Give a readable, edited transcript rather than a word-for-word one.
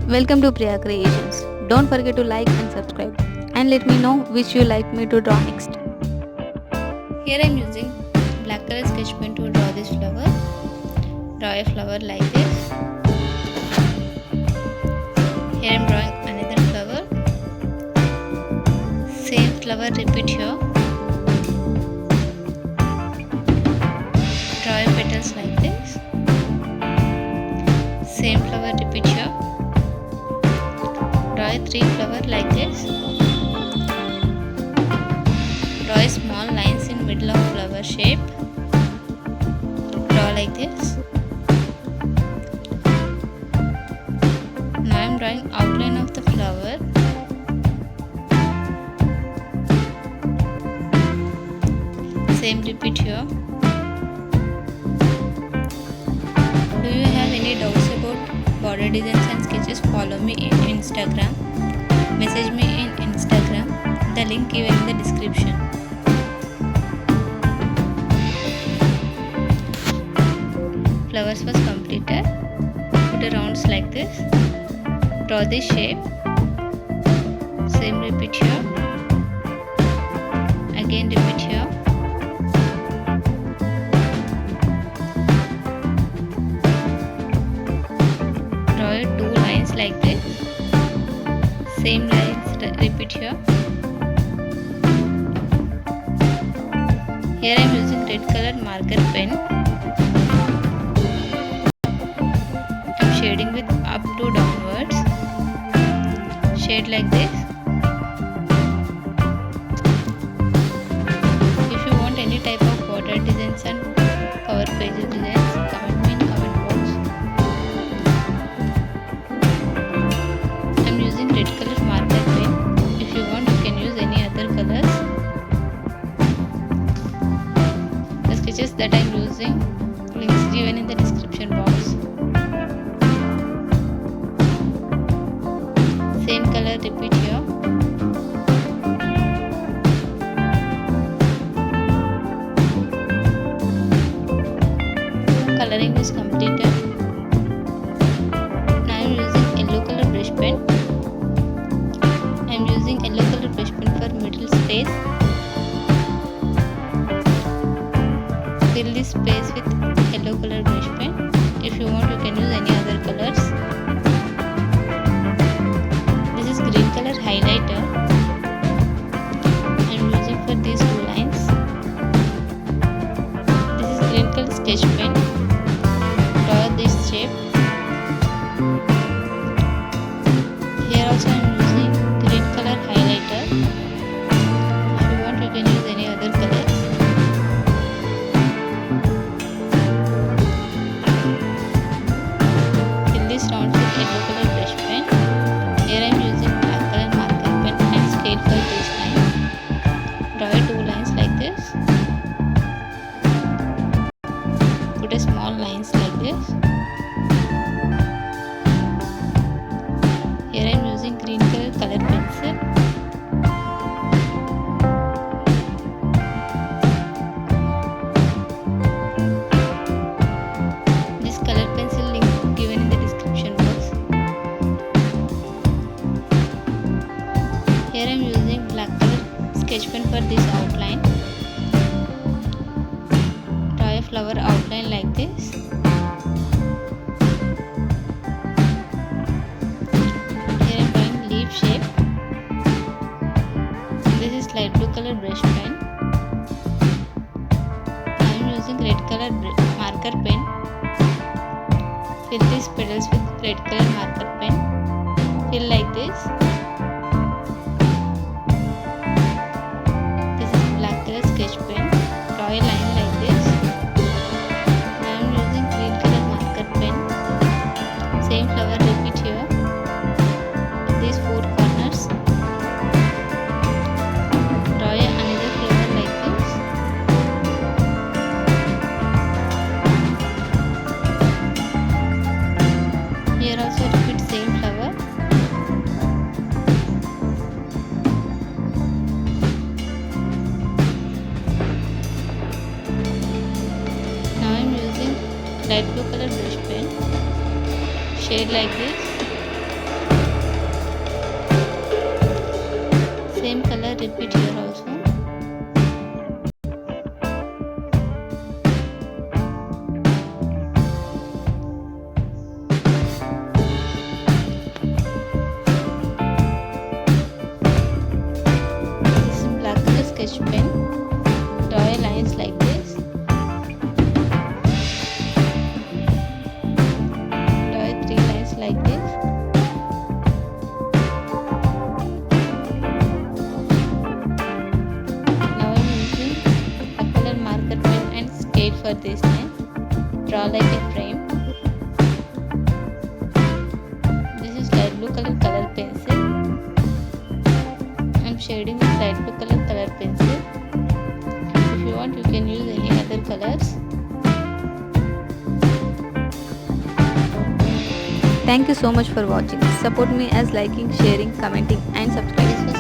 Welcome to Priya Creations. Don't forget to like and subscribe and let me know which you like me to draw next. Here I am using black color sketch pen to draw this flower. Draw a flower like this. Here I am drawing another flower. Same flower repeat here. Draw a petals like this. Same flower repeat here. Draw a 3 flower like this. Draw a small lines in middle of flower shape. Draw like this. Now I am drawing outline of the flower. Same repeat here. Do you have any doubts about border designs and sketches? Follow me in Instagram. Message me in Instagram. The link given in the description. Flowers was completed. Put a rounds like this. Draw this shape. Same repeat here. Again repeat here. Draw 2 lines like this. Same lines repeat here. Here I am using red color marker pen. I am shading with up to downwards. Shade like this. If you want any type of border designs and cover page designs, comment me in comment box. I am using red color marker pen. If you want, you can use any other colors. The sketches that I am using, links given in the description box. Same color repeat here. Coloring is completed. Now I am using yellow color brush pen. I am using yellow color brush pen for middle space. Fill this space with yellow color brush pen. If you want, you can use any other colors. This is green color highlighter. I am using for these 2 lines. This is green color sketch pen. Draw this shape. Here also I am using green color highlighter. If you want, you can use any other colors. Fill this round with yellow color brush pen. Here I am using black color marker pen and scale for this line. Draw 2 lines like this. Put a small lines like this. Here I am using green color pencil. This color pencil link given in the description box. Here I am using black color sketch pen for this outline. Draw a flower outline like this. Here I am drawing leaf shape. This is light blue color brush pen. I am using red color marker pen. Fill these petals with red color marker pen. Fill like this. This is black color sketch pen. Draw a line like this. I am using green color marker pen. Same flower repeat here. These 4 corners. Draw another flower like this. Here also repeat same flower. Now I am using light blue color brush pen. Shade like this. Same color repeat here also. This is black color sketch pen. Draw lines like this. Draw 3 lines like this. Now I am using a color marker pen and scale for this line. Draw like a frame. This is light blue color pencil. I am shading with light blue color pencil. If you want, you can use any other colors. Thank you so much for watching. Support me as liking, sharing, commenting and subscribing.